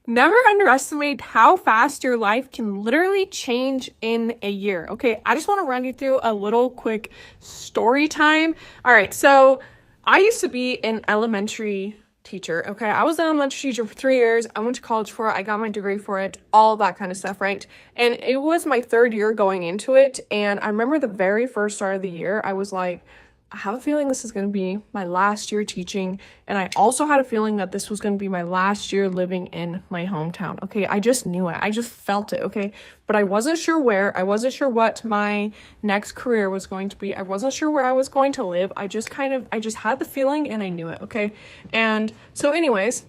Never underestimate how fast your life can literally change in a year. Okay, I just want to run you through a little quick story time. All right, so I used to be an elementary teacher. Okay, I was an elementary teacher for 3 years. I went to college for it. I got my degree for it, all that kind of stuff, right? And it was my third year going into it. And I remember the very first start of the year, I was like, I have a feeling this is going to be my last year teaching. And I also had a feeling that this was going to be my last year living in my hometown. Okay, I just knew it. I just felt it. Okay, but I wasn't sure where. I wasn't sure what my next career was going to be. I wasn't sure where I was going to live. I just had the feeling and I knew it. Okay, and so, anyways,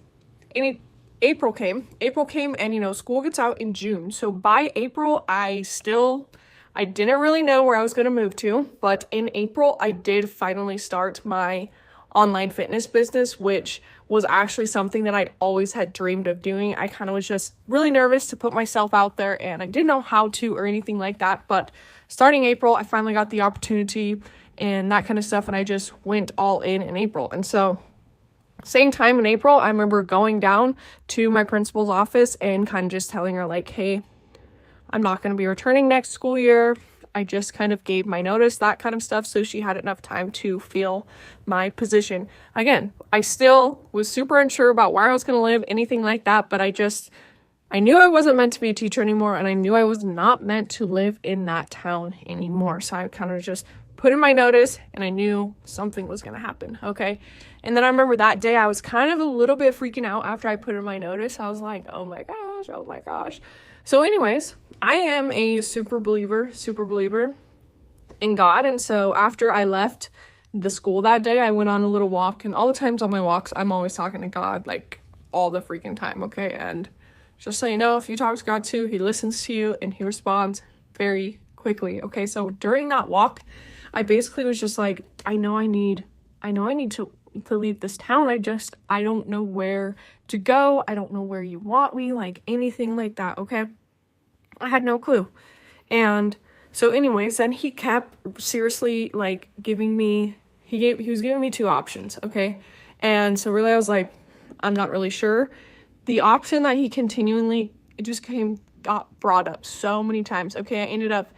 April came. And school gets out in June. So by April, I didn't really know where I was going to move to, but in April, I did finally start my online fitness business, which was actually something that I always had dreamed of doing. I kind of was just really nervous to put myself out there, and I didn't know how to or anything like that. But starting April, I finally got the opportunity and that kind of stuff, and I just went all in April. And so same time in April, I remember going down to my principal's office and kind of just telling her like, hey, I'm not going to be returning next school year. I just kind of gave my notice, that kind of stuff, so she had enough time to feel my position. Again, I still was super unsure about where I was going to live, anything like that, but I knew I wasn't meant to be a teacher anymore, and I knew I was not meant to live in that town anymore. So I kind of just put in my notice, and I knew something was going to happen, okay? And then I remember that day I was kind of a little bit freaking out after I put in my notice. I was like, oh my gosh. So anyways, I am a super believer in God. And so after I left the school that day, I went on a little walk. And all the times on my walks, I'm always talking to God, like all the freaking time, okay? And just so you know, if you talk to God too, he listens to you and he responds very quickly, okay? So during that walk, I basically was just like, I know I need to leave this town. I don't know where to go. I don't know where you want me, like anything like that, okay? I had no clue. And so anyways, then he kept seriously like giving me, he was giving me two options, okay? And so really I was like, I'm not really sure. The option that he continually, got brought up so many times, okay? I ended up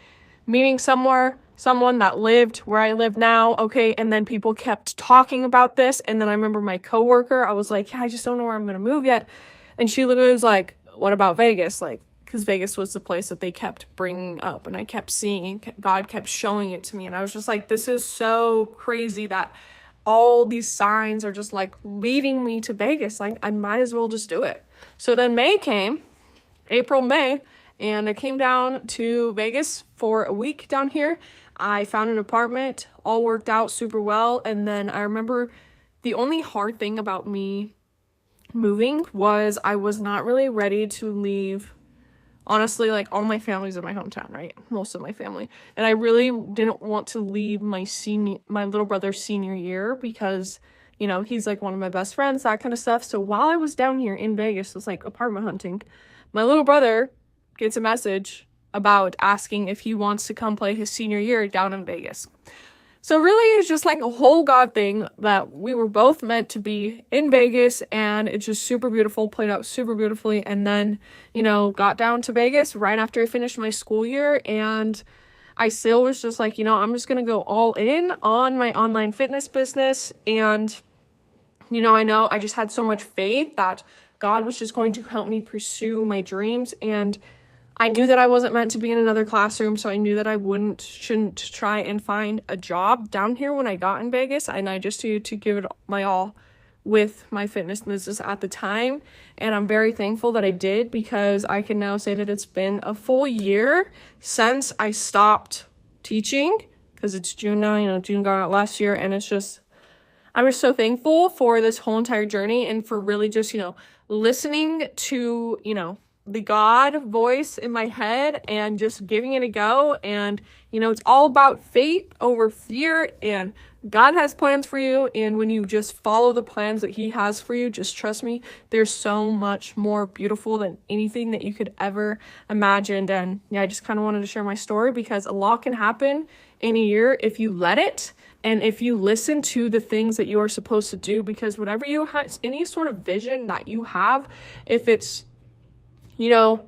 meeting someone that lived where I live now, okay? And then people kept talking about this. And then I remember my coworker, I was like, yeah, I just don't know where I'm going to move yet. And she literally was like, what about Vegas? Like, because Vegas was the place that they kept bringing up, and I kept seeing, God kept showing it to me, and I was just like, this is so crazy that all these signs are just like leading me to Vegas. Like, I might as well just do it. So then May came, May, and I came down to Vegas for a week down here. I found an apartment, all worked out super well, and then I remember the only hard thing about me moving was I was not really ready to leave. Honestly, like all my family's in my hometown, right? Most of my family. And I really didn't want to leave my little brother's senior year because, he's like one of my best friends, that kind of stuff. So while I was down here in Vegas, it was like apartment hunting, my little brother gets a message about asking if he wants to come play his senior year down in Vegas. So really, it's just like a whole God thing that we were both meant to be in Vegas, and it's just super beautiful, played out super beautifully. And then, got down to Vegas right after I finished my school year, and I still was just like, I'm just going to go all in on my online fitness business. And, I know I just had so much faith that God was just going to help me pursue my dreams. And I knew that I wasn't meant to be in another classroom, so I knew that I shouldn't try and find a job down here when I got in Vegas, and I just needed to give it my all with my fitness business at the time. And I'm very thankful that I did, because I can now say that it's been a full year since I stopped teaching, because it's June now, June got out last year, and it's just, I'm just so thankful for this whole entire journey and for really just, listening to, the God voice in my head and just giving it a go. And, it's all about faith over fear, and God has plans for you. And when you just follow the plans that he has for you, just trust me, there's so much more beautiful than anything that you could ever imagine. And yeah, I just kind of wanted to share my story, because a lot can happen in a year if you let it. And if you listen to the things that you are supposed to do, because whatever you have, any sort of vision that you have, if it's you know,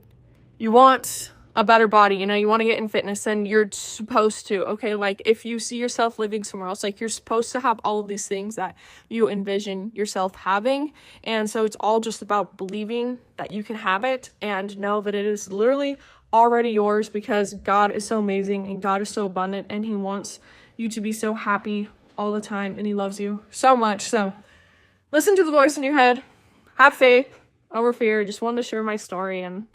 you want a better body, you know, you want to get in fitness, and you're supposed to, okay? Like, if you see yourself living somewhere else, like, you're supposed to have all of these things that you envision yourself having. And so it's all just about believing that you can have it and know that it is literally already yours, because God is so amazing and God is so abundant, and he wants you to be so happy all the time, and he loves you so much. So listen to the voice in your head, have faith over fear. Just wanted to share my story, and